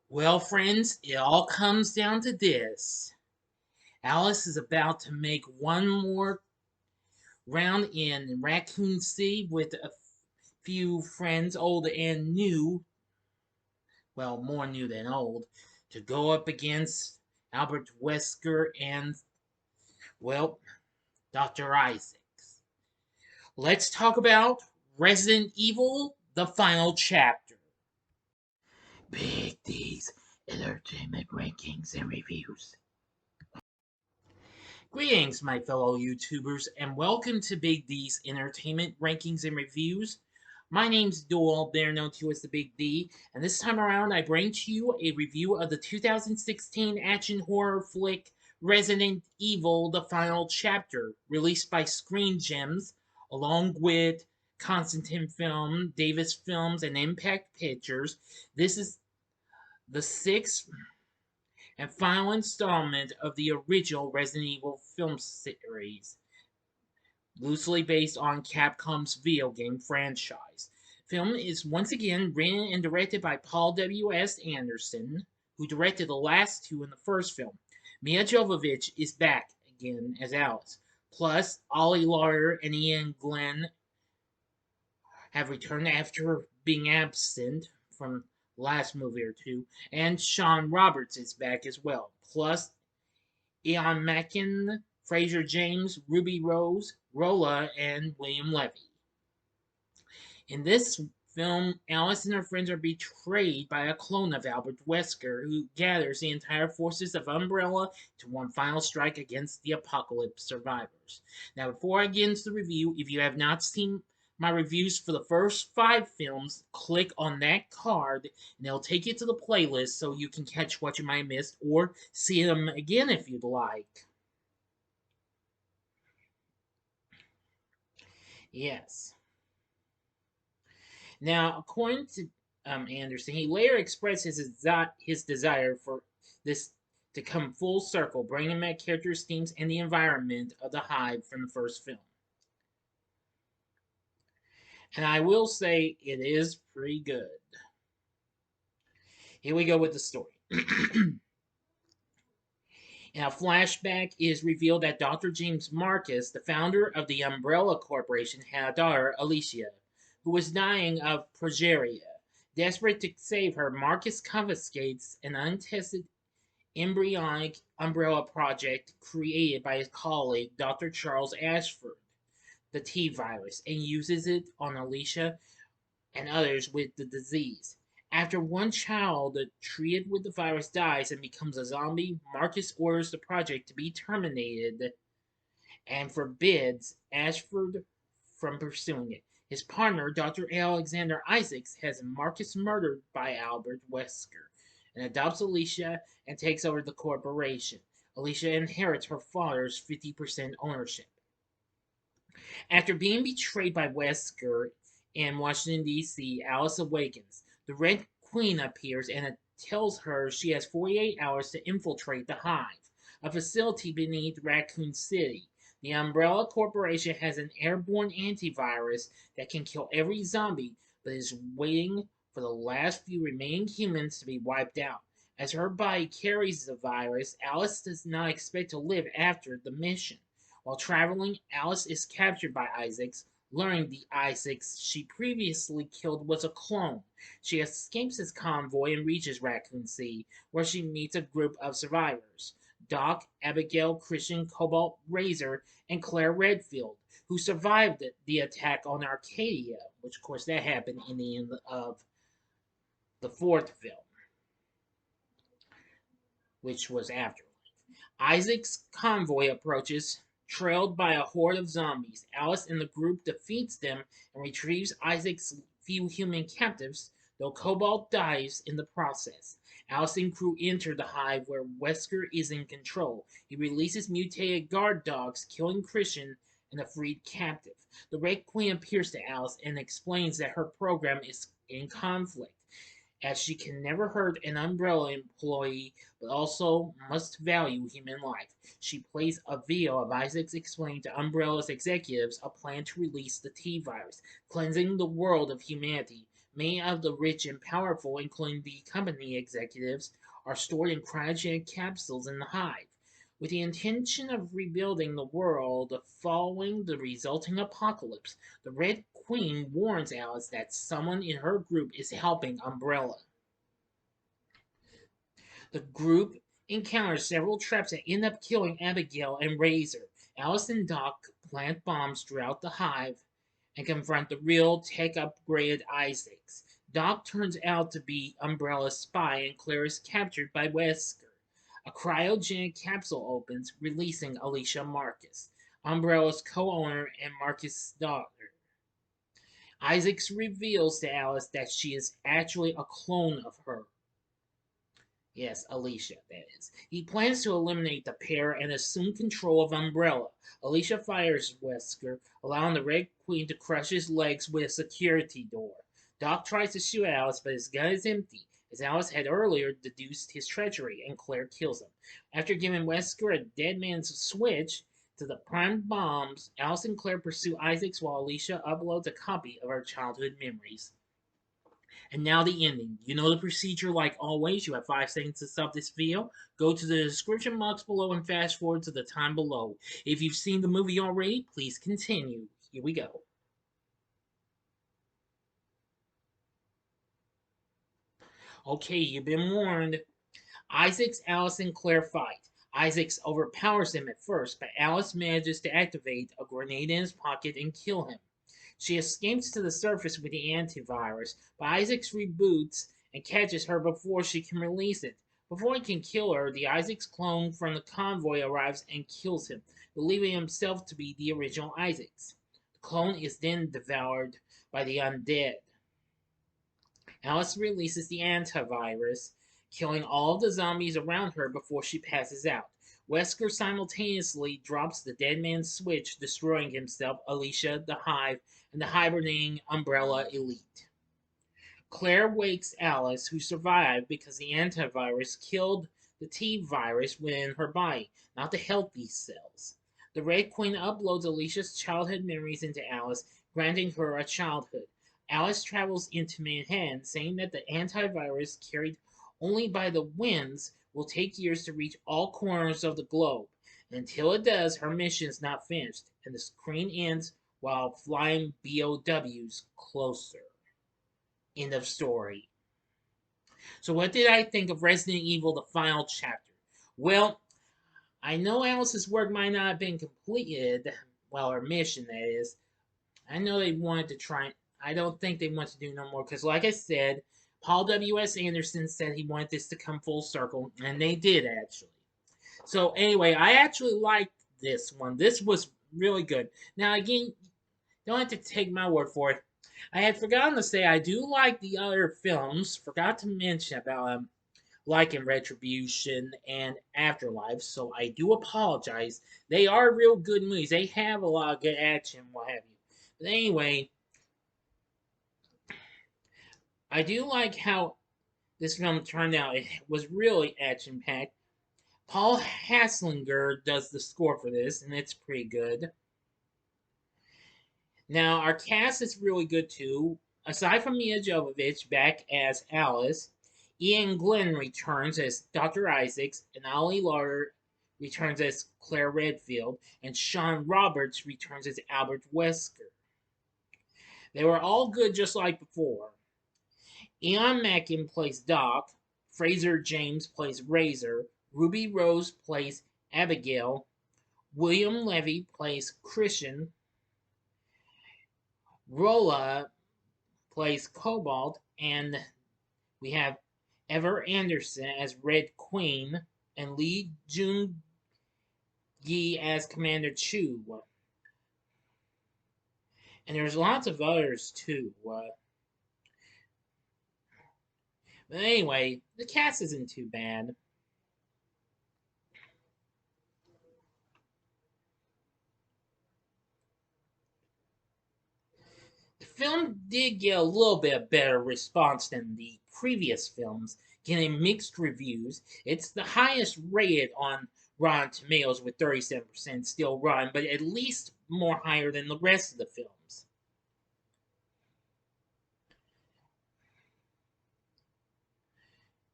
Well, friends, it all comes down to this. Alice is about to make one more round in Raccoon City with a few friends, old and new, well, more new than old, to go up against Albert Wesker and, well, Dr. Isaacs. Let's talk about Resident Evil, the final chapter. Big D's Entertainment Rankings and Reviews. Greetings, my fellow YouTubers, and welcome to Big D's Entertainment Rankings and Reviews. My name's Doyle, better known to you as the Big D, and this time around I bring to you a review of the 2016 action horror flick Resident Evil: The Final Chapter, released by Screen Gems, along with Constantine Film, Davis Films, and Impact Pictures. This is the sixth and final installment of the original Resident Evil film series, loosely based on Capcom's video game franchise. Film is once again written and directed by Paul W.S. Anderson, who directed the last two in the first film. Milla Jovovich is back again as Alice. Plus, Ollie Larter and Iain Glen have returned after being absent from last movie or two, and Shawn Roberts is back as well. Plus, Ian Mackin, Fraser James, Ruby Rose, Rolla, and William Levy. In this film, Alice and her friends are betrayed by a clone of Albert Wesker, who gathers the entire forces of Umbrella to one final strike against the apocalypse survivors. Now, before I get into the review, if you have not seen my reviews for the first 5 films, click on that card and it'll take you to the playlist so you can catch what you might have missed or see them again if you'd like. Yes. Now, according to Anderson, he later expressed his desire for this to come full circle, bringing back characters, themes, and the environment of the Hive from the first film. And I will say it is pretty good. Here we go with the story. In a flashback, it is revealed that Dr. James Marcus, the founder of the Umbrella Corporation, had a daughter, Alicia, who was dying of progeria. Desperate to save her, Marcus confiscates an untested embryonic Umbrella project created by his colleague, Dr. Charles Ashford, the T virus, and uses it on Alicia and others with the disease. After one child treated with the virus dies and becomes a zombie, Marcus orders the project to be terminated and forbids Ashford from pursuing it. His partner, Dr. Alexander Isaacs, has Marcus murdered by Albert Wesker and adopts Alicia and takes over the corporation. Alicia inherits her father's 50% ownership. After being betrayed by Wesker in Washington, D.C., Alice awakens. The Red Queen appears and tells her she has 48 hours to infiltrate the Hive, a facility beneath Raccoon City. The Umbrella Corporation has an airborne antivirus that can kill every zombie, but is waiting for the last few remaining humans to be wiped out. As her body carries the virus, Alice does not expect to live after the mission. While traveling, Alice is captured by Isaacs, learning the Isaacs she previously killed was a clone. She escapes his convoy and reaches Raccoon City, where she meets a group of survivors. Doc, Abigail, Christian, Cobalt, Razor, and Claire Redfield, who survived the attack on Arcadia, which of course that happened in the end of the 4th film, which was Afterlife. Isaac's convoy approaches, trailed by a horde of zombies. Alice and the group defeats them and retrieves Isaac's few human captives, though Cobalt dies in the process. Alice and crew enter the Hive where Wesker is in control. He releases mutated guard dogs, killing Christian and a freed captive. The Red Queen appears to Alice and explains that her program is in conflict, as she can never hurt an Umbrella employee, but also must value human life. She plays a video of Isaacs explaining to Umbrella's executives a plan to release the T virus, cleansing the world of humanity, Many of the rich and powerful, including the company executives, are stored in cryogenic capsules in the hive. With the intention of rebuilding the world following the resulting apocalypse, the Red Queen warns Alice that someone in her group is helping Umbrella. The group encounters several traps that end up killing Abigail and Razor. Alice and Doc plant bombs throughout the hive and confront the real tech-upgraded Isaacs. Doc turns out to be Umbrella's spy and Claire is captured by Wesker. A cryogenic capsule opens, releasing Alicia Marcus, Umbrella's co-owner and Marcus' daughter. Isaacs reveals to Alice that she is actually a clone of her. Yes, Alicia, that is. He plans to eliminate the pair and assume control of Umbrella. Alicia fires Wesker, allowing the Red Queen to crush his legs with a security door. Doc tries to shoot Alice, but his gun is empty, as Alice had earlier deduced his treachery, and Claire kills him. After giving Wesker a dead man's switch to the primed bombs, Alice and Claire pursue Isaacs while Alicia uploads a copy of her childhood memories. And now the ending. You know the procedure like always. You have 5 seconds to stop this video. Go to the description box below and fast forward to the time below. If you've seen the movie already, please continue. Here we go. Okay, you've been warned. Isaacs, Alice, and Claire fight. Isaacs overpowers him at first, but Alice manages to activate a grenade in his pocket and kill him. She escapes to the surface with the antivirus, but Isaacs reboots and catches her before she can release it. Before he can kill her, the Isaacs clone from the convoy arrives and kills him, believing himself to be the original Isaacs. The clone is then devoured by the undead. Alice releases the antivirus, killing all of the zombies around her before she passes out. Wesker simultaneously drops the dead man's switch, destroying himself, Alicia, the Hive, and the hibernating Umbrella Elite. Claire wakes Alice, who survived because the antivirus killed the T virus within her body, not the healthy cells. The Red Queen uploads Alicia's childhood memories into Alice, granting her a childhood. Alice travels into Manhattan, saying that the antivirus, carried only by the winds, will take years to reach all corners of the globe. Until it does, her mission is not finished, and the screen ends while flying BOWs closer. End of story. So what did I think of Resident Evil, the final chapter? Well, I know Alice's work might not have been completed, well, her mission, that is. I know they wanted to try. I don't think they want to do no more because, like I said, Paul W.S. Anderson said he wanted this to come full circle, and they did actually. So anyway, I actually liked this one. This was really good. Now again, don't have to take my word for it. I had forgotten to say I do like the other films. Forgot to mention about like in Retribution and Afterlife, so I do apologize. They are real good movies. They have a lot of good action, what have you. But anyway, I do like how this film turned out. It was really action-packed. Paul Haslinger does the score for this, and it's pretty good. Now, our cast is really good too. Aside from Milla Jovovich back as Alice, Iain Glen returns as Dr. Isaacs, and Ollie Larter returns as Claire Redfield, and Shawn Roberts returns as Albert Wesker. They were all good just like before. Ian Mackin plays Doc, Fraser James plays Razor, Ruby Rose plays Abigail, William Levy plays Christian, Rolla plays Cobalt, and we have Ever Anderson as Red Queen, and Lee Jun Yi as Commander Chu. And there's lots of others too. But anyway, the cast isn't too bad. The film did get a little bit better response than the previous films, getting mixed reviews. It's the highest rated on Rotten Tomatoes with 37% still run, but at least more higher than the rest of the films.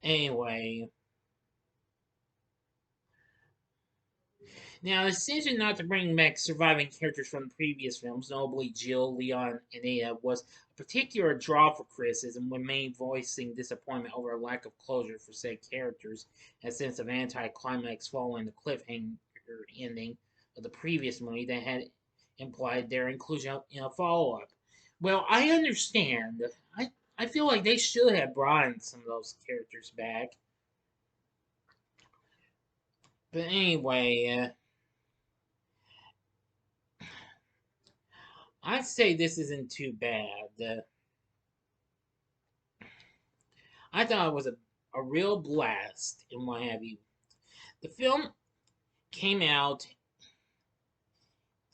Anyway, now, the decision not to bring back surviving characters from the previous films, notably Jill, Leon, and Ada, was a particular draw for criticism, with many voicing disappointment over a lack of closure for said characters, and a sense of anticlimax following the cliffhanger ending of the previous movie that had implied their inclusion in a follow up. Well, I understand. I feel like they should have brought in some of those characters back. But anyway, I'd say this isn't too bad. I thought it was a real blast and what have you. The film came out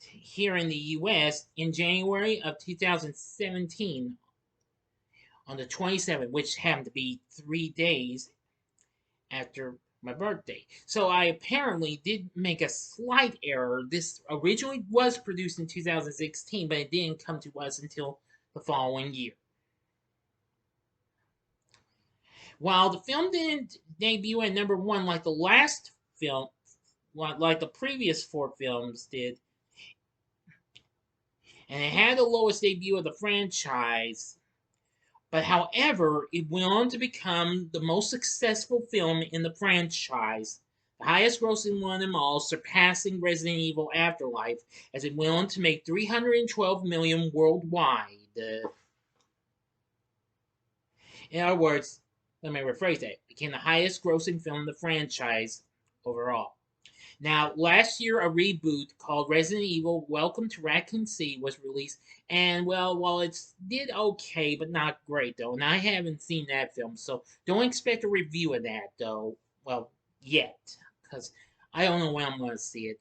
here in the US in January of 2017 on the 27th, which happened to be 3 days after my birthday. So I apparently did make a slight error. This originally was produced in 2016, but it didn't come to us until the following year. While the film didn't debut at number one like the last film, like the previous four films did, and it had the lowest debut of the franchise, but however, it went on to become the most successful film in the franchise, the highest grossing one of them all, surpassing Resident Evil Afterlife, as it went on to make 312 million worldwide. In other words, let me rephrase that, it became the highest grossing film in the franchise overall. Now, last year, a reboot called Resident Evil Welcome to Raccoon City was released, and well, while it did okay, but not great, though, and I haven't seen that film, so don't expect a review of that, though, well, yet, because I don't know when I'm going to see it.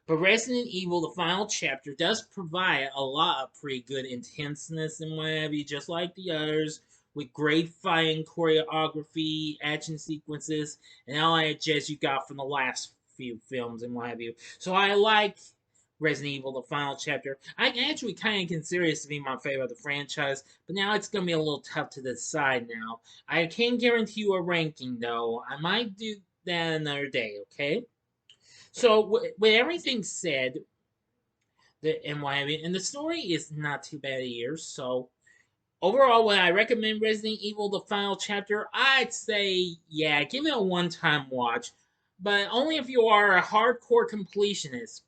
But Resident Evil, the final chapter, does provide a lot of pretty good intenseness and what have you, just like the others, with great fighting choreography, action sequences, and all that jazz you got from the last few films and what have you. So I like Resident Evil, the final chapter. I actually kind of consider this to be my favorite of the franchise, but now it's going to be a little tough to decide now. I can't guarantee you a ranking, though. I might do that another day, okay? So, with everything said, and the story is not too bad either, so overall, when I recommend Resident Evil the final chapter, I'd say, yeah, give it a one-time watch. But only if you are a hardcore completionist.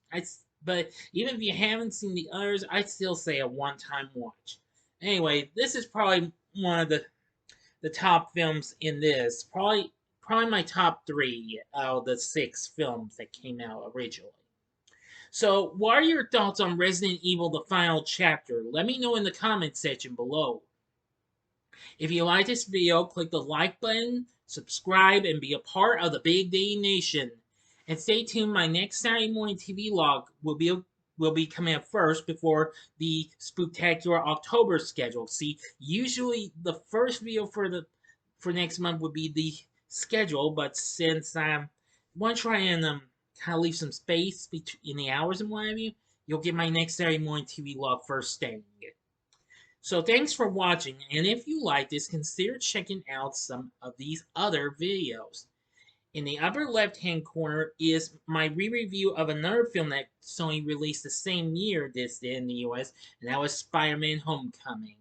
But even if you haven't seen the others, I'd still say a one-time watch. Anyway, this is probably one of the top films in this. Probably my top three out of the six films that came out originally. So, what are your thoughts on Resident Evil the final chapter? Let me know in the comment section below. If you like this video, click the like button, subscribe, and be a part of the Big D Nation. And stay tuned, my next Saturday morning TV log will be coming up first before the Spooktacular October schedule. See, usually the first video for next month would be the schedule, but since I want to try and kind of leave some space in the hours and what have you, you'll get my next Saturday morning TV log first thing. So thanks for watching, and if you like this, consider checking out some of these other videos. In the upper left-hand corner is my re-review of another film that Sony released the same year this did in the US, and that was Spider-Man Homecoming.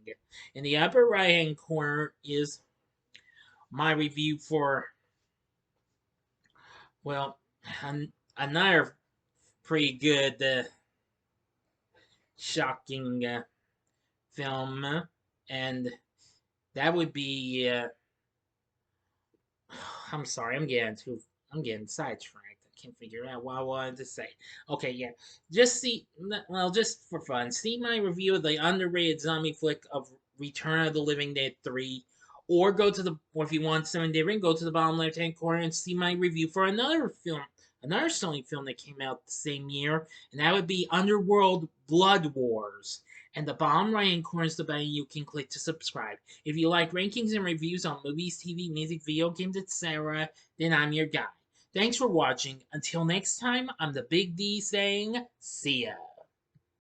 In the upper right-hand corner is my review for, well, another pretty good, shocking film, and that would be. I'm sorry, I'm getting sidetracked. I can't figure out what I wanted to say. Okay, yeah, just for fun, see my review of the underrated zombie flick of Return of the Living Dead 3, or if you want something different, go to the bottom left-hand corner and see my review for another Sony film that came out the same year, and that would be Underworld Blood Wars. And the bottom right-hand corner is the button you can click to subscribe. If you like rankings and reviews on movies, TV, music, video games, etc., then I'm your guy. Thanks for watching. Until next time, I'm the Big D saying, see ya.